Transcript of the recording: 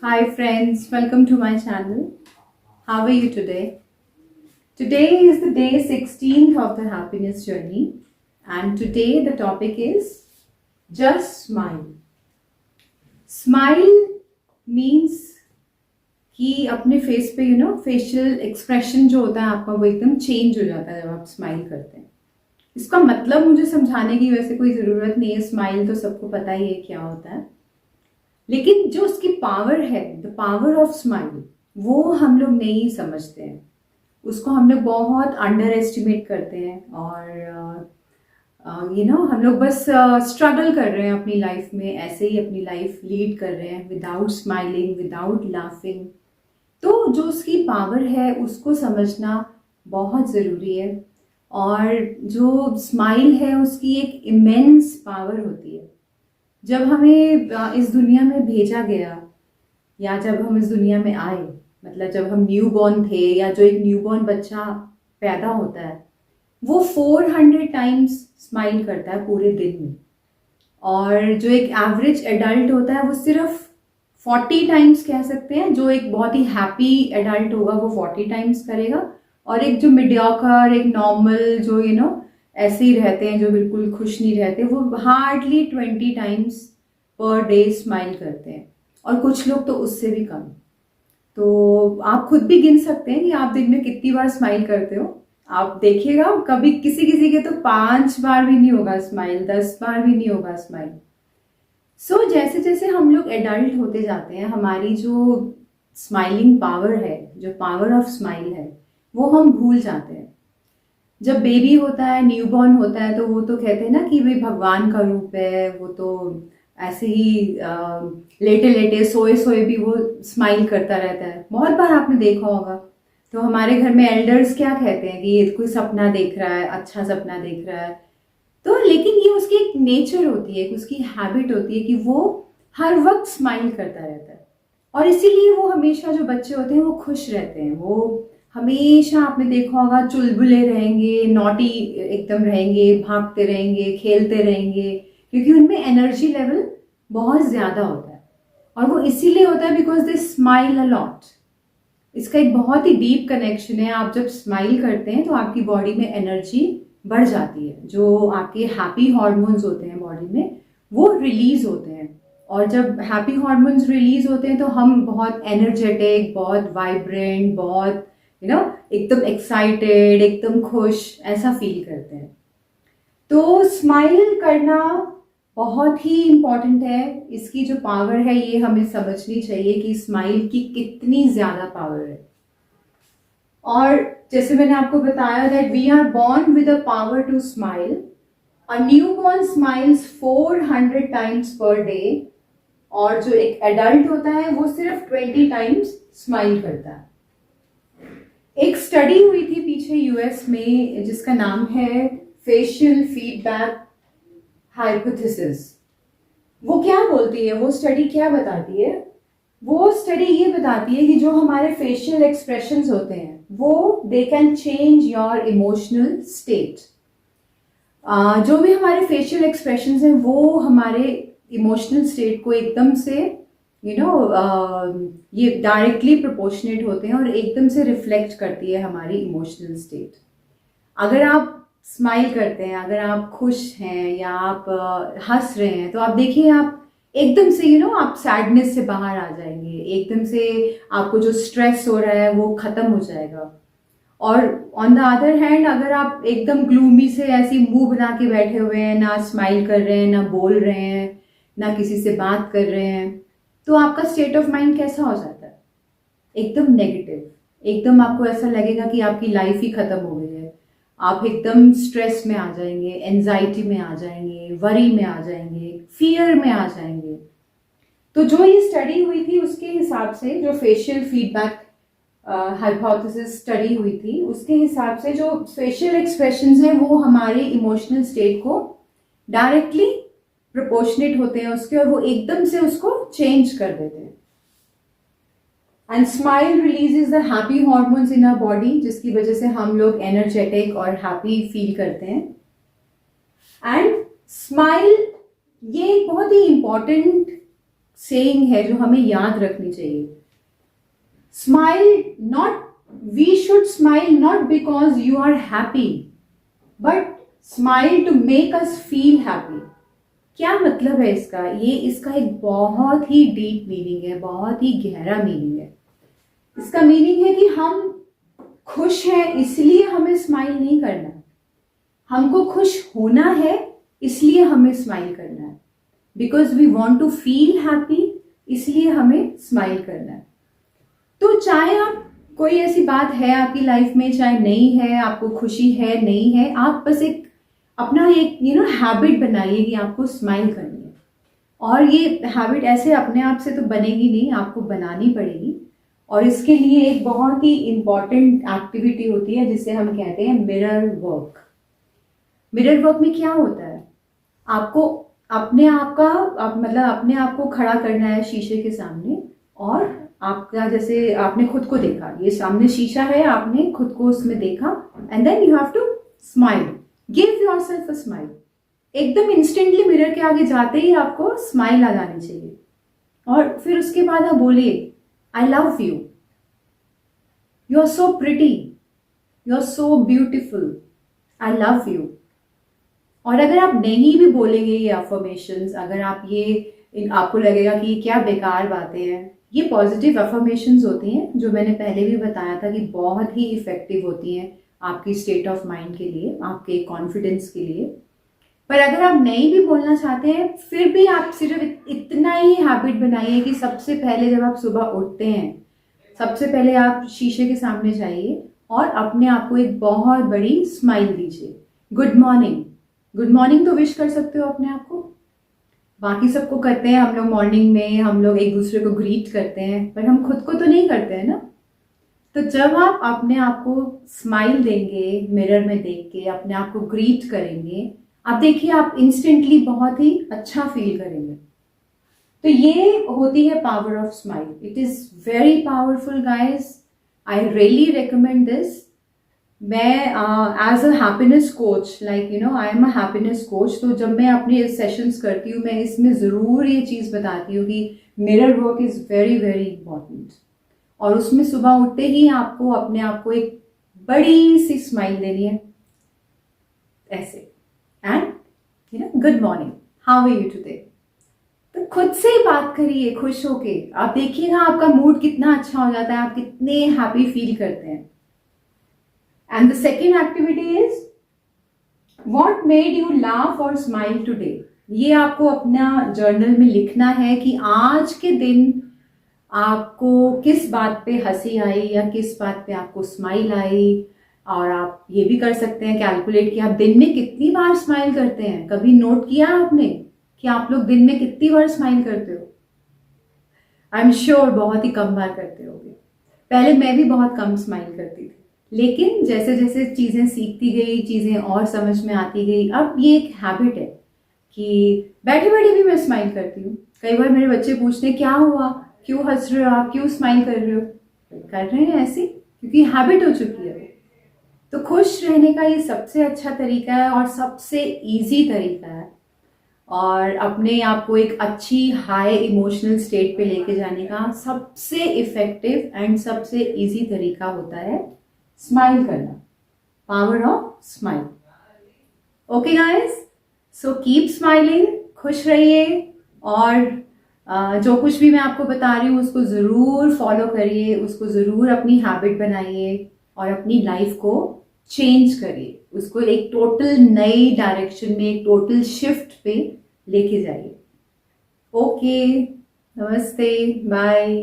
Hi friends, welcome to my channel. How are you today? Today is the day 16th of the happiness journey, and today the topic is just smile. Smile means कि अपने face पे facial expression जो होता है आपका वो एकदम change हो जाता है जब आप स्माइल करते हैं. इसका मतलब मुझे समझाने की वैसे कोई ज़रूरत नहीं है. स्माइल तो सबको पता ही है क्या होता है, लेकिन जो उसकी पावर है, द पावर ऑफ स्माइल, वो हम लोग नहीं समझते हैं. उसको हम लोग बहुत अंडर एस्टिमेट करते हैं और हम लोग बस स्ट्रगल कर रहे हैं अपनी लाइफ में, ऐसे ही अपनी लाइफ लीड कर रहे हैं विदाउट स्माइलिंग, विदाउट लाफिंग. तो जो उसकी पावर है उसको समझना बहुत ज़रूरी है. और जो स्माइल है उसकी एक इमेंस पावर होती है. जब हमें इस दुनिया में भेजा गया या जब हम इस दुनिया में आए, मतलब जब हम न्यू बॉर्न थे या जो एक न्यू बॉर्न बच्चा पैदा होता है, वो 400 टाइम्स स्माइल करता है पूरे दिन में. और जो एक एवरेज एडल्ट होता है वो सिर्फ 40 टाइम्स कह सकते हैं. जो एक बहुत ही हैप्पी एडल्ट होगा वो 40 टाइम्स करेगा. और एक जो मीडियोकर, एक नॉर्मल जो ऐसे ही रहते हैं, जो बिल्कुल खुश नहीं रहते, वो hardly 20 times per day smile करते हैं. और कुछ लोग तो उससे भी कम. तो आप खुद भी गिन सकते हैं कि आप दिन में कितनी बार स्माइल करते हो. आप देखिएगा, कभी किसी किसी के तो 5 बार भी नहीं होगा स्माइल, 10 बार भी नहीं होगा स्माइल. जैसे जैसे हम लोग एडल्ट होते जाते हैं, हमारी जो स्माइलिंग पावर है, जो पावर ऑफ स्माइल है, वो हम भूल जाते हैं. जब बेबी होता है, न्यूबॉर्न होता है, तो वो तो कहते हैं ना कि भाई भगवान का रूप है. वो तो ऐसे ही लेटे लेटे सोए सोए भी वो स्माइल करता रहता है. बहुत बार आपने देखा होगा. तो हमारे घर में एल्डर्स क्या कहते हैं कि ये कोई सपना देख रहा है, अच्छा सपना देख रहा है. तो लेकिन ये उसकी एक नेचर होती है, उसकी हैबिट होती है कि वो हर वक्त स्माइल करता रहता है. और इसीलिए वो हमेशा, जो बच्चे होते हैं वो खुश रहते हैं. वो हमेशा, आपने देखा होगा, चुलबुले रहेंगे, नॉटी एकदम रहेंगे, भागते रहेंगे, खेलते रहेंगे, क्योंकि उनमें एनर्जी लेवल बहुत ज़्यादा होता है. और वो इसीलिए होता है because they smile a lot. इसका एक बहुत ही डीप कनेक्शन है. आप जब स्माइल करते हैं तो आपकी बॉडी में एनर्जी बढ़ जाती है. जो आपके हैप्पी हार्मोन्स होते हैं बॉडी में, वो रिलीज होते हैं. और जब हैप्पी हार्मोन्स रिलीज होते हैं तो हम बहुत एनर्जेटिक, बहुत वाइब्रेंट, बहुत एकदम एक्साइटेड, एकदम खुश, ऐसा फील करते हैं. तो स्माइल करना बहुत ही इम्पॉर्टेंट है. इसकी जो पावर है ये हमें समझनी चाहिए कि स्माइल की कितनी ज़्यादा पावर है. और जैसे मैंने आपको बताया that we are born with a power to smile. A newborn smiles 400 times per day. और जो एक एडल्ट होता है वो सिर्फ 20 टाइम्स स्माइल करता है. एक स्टडी हुई थी पीछे यूएस में जिसका नाम है फेशियल फीडबैक हाइपोथेसिस. वो क्या बोलती है, वो स्टडी क्या बताती है? वो स्टडी ये बताती है कि जो हमारे फेशियल एक्सप्रेशंस होते हैं वो they can change your emotional state. जो भी हमारे फेशियल एक्सप्रेशंस हैं वो हमारे इमोशनल स्टेट को एकदम से ये डायरेक्टली प्रोपोर्शनेट होते हैं और एकदम से रिफ्लेक्ट करती है हमारी इमोशनल स्टेट. अगर आप स्माइल करते हैं, अगर आप खुश हैं या आप हंस रहे हैं, तो आप देखिए, आप एकदम से आप सैडनेस से बाहर आ जाएंगे. एकदम से आपको जो स्ट्रेस हो रहा है वो खत्म हो जाएगा. और ऑन द अदर हैंड, अगर आप एकदम ग्लूमी से ऐसी मुंह बना के बैठे हुए हैं, ना स्माइल कर रहे हैं, ना बोल रहे हैं, ना किसी से बात कर रहे हैं, तो आपका स्टेट ऑफ माइंड कैसा हो जाता है? एकदम नेगेटिव. एकदम आपको ऐसा लगेगा कि आपकी लाइफ ही खत्म हो गई है. आप एकदम स्ट्रेस में आ जाएंगे, एंजाइटी में आ जाएंगे, वरी में आ जाएंगे, फियर में आ जाएंगे. तो जो ये स्टडी हुई थी उसके हिसाब से, जो फेशियल फीडबैक हाइपोथेसिस स्टडी हुई थी, उसके हिसाब से जो फेशियल एक्सप्रेशंस हैं वो हमारे इमोशनल स्टेट को डायरेक्टली प्रोपोर्शनेट होते हैं उसके, और वो एकदम से उसको चेंज कर देते हैं. And smile releases the happy hormones in our body, जिसकी वजह से हम लोग एनर्जेटिक और हैप्पी फील करते हैं. एंड स्माइल ये एक बहुत ही इंपॉर्टेंट सेइंग है जो हमें याद रखनी चाहिए। Smile not, we should smile not because you are happy, but smile to make us feel happy. क्या मतलब है इसका? ये इसका एक बहुत ही डीप मीनिंग है, बहुत ही गहरा मीनिंग है। इसका मीनिंग है कि हम खुश हैं इसलिए हमें स्माइल नहीं करना, हमको खुश होना है इसलिए हमें स्माइल करना है। Because we want to feel happy, इसलिए हमें स्माइल करना है। तो चाहे आप, कोई ऐसी बात है आपकी लाइफ में, चाहे नहीं है, आपको खुशी है नहीं है, आप बस एक अपना एक हैबिट बनाइए कि आपको स्माइल करनी है। और ये हैबिट ऐसे अपने आप से तो बनेगी नहीं, आपको बनानी पड़ेगी। और इसके लिए एक बहुत ही इंपॉर्टेंट एक्टिविटी होती है जिसे हम कहते हैं मिरर वर्क। मिरर वर्क में क्या होता है? आपको अपने आप का मतलब अपने आप को खड़ा करना है शीशे के सामने, और आपका जैसे आपने खुद को देखा, ये सामने शीशा है, आपने खुद को उसमें देखा, and then you have to smile, give yourself a smile. एकदम इंस्टेंटली मिरर के आगे जाते ही आपको स्माइल आ जानी चाहिए, और फिर उसके बाद आप बोलिए I love you, you are so pretty, you are so beautiful, I love you. और अगर आप नहीं भी बोलेंगे ये अफर्मेशंस, अगर आप आपको लगेगा कि क्या बेकार बातें हैं, ये पॉजिटिव अफर्मेशंस होती हैं जो मैंने पहले भी बताया था कि बहुत ही इफेक्टिव होती हैं आपकी स्टेट ऑफ माइंड के लिए, आपके कॉन्फिडेंस के लिए। पर अगर आप नहीं भी बोलना चाहते हैं, फिर भी आप सिर्फ इतना ही हैबिट बनाइए कि सबसे पहले जब आप सुबह उठते हैं, सबसे पहले आप शीशे के सामने जाइए और अपने आप को एक बहुत बड़ी स्माइल दीजिए। गुड मॉर्निंग, गुड मॉर्निंग तो विश कर सकते हो अपने आप को। बाकी सबको करते हैं हम लोग, मॉर्निंग में हम लोग एक दूसरे को ग्रीट करते हैं, पर हम खुद को तो नहीं करते हैं ना। तो जब आप अपने आप को स्माइल देंगे, मिरर में देख के अपने आप को ग्रीट करेंगे, आप देखिए आप इंस्टेंटली बहुत ही अच्छा फील करेंगे। तो ये होती है power of smile. It is very powerful guys, I really recommend this. मैं as a happiness coach, like I am a happiness coach, तो जब मैं अपने सेशंस करती हूँ, मैं इसमें ज़रूर ये चीज़ बताती हूँ कि mirror work is very very important. और उसमें सुबह उठते ही आपको अपने आप को एक बड़ी सी स्माइल देनी है, ऐसे, and good morning, how are you today. तो खुद से ही बात करिए खुश होके, आप देखिएगा आपका मूड कितना अच्छा हो जाता है, आप कितने हैप्पी फील करते हैं। And the second activity is what made you laugh और स्माइल टुडे। ये आपको अपना जर्नल में लिखना है कि आज के दिन आपको किस बात पे हंसी आई या किस बात पे आपको स्माइल आई। और आप ये भी कर सकते हैं कैलकुलेट कि आप दिन में कितनी बार स्माइल करते हैं। कभी नोट किया आपने कि आप लोग दिन में कितनी बार स्माइल करते हो? आई एम श्योर बहुत ही कम बार करते होगे। पहले मैं भी बहुत कम स्माइल करती थी, लेकिन जैसे जैसे चीज़ें सीखती गई, चीज़ें और समझ में आती गई, अब ये एक हैबिट है कि बैठे बैठे भी मैं स्माइल करती हूँ। कई बार मेरे बच्चे पूछते हैं क्या हुआ, क्यों हंस रहे हो आप, क्यों स्माइल कर रहे हो? कर रहे हैं ऐसे, क्योंकि हैबिट हो चुकी है। तो खुश रहने का ये सबसे अच्छा तरीका है और सबसे इजी तरीका है, और अपने आप को एक अच्छी हाई इमोशनल स्टेट पे लेके जाने का सबसे इफेक्टिव एंड सबसे इजी तरीका होता है स्माइल करना। Power of smile. Okay guys, so keep smiling, खुश रहिए, और जो कुछ भी मैं आपको बता रही हूँ उसको ज़रूर फॉलो करिए, उसको ज़रूर अपनी हैबिट बनाइए और अपनी लाइफ को चेंज करिए, उसको एक टोटल नई डायरेक्शन में, एक टोटल शिफ्ट पे लेके जाइए। ओके, नमस्ते, बाय।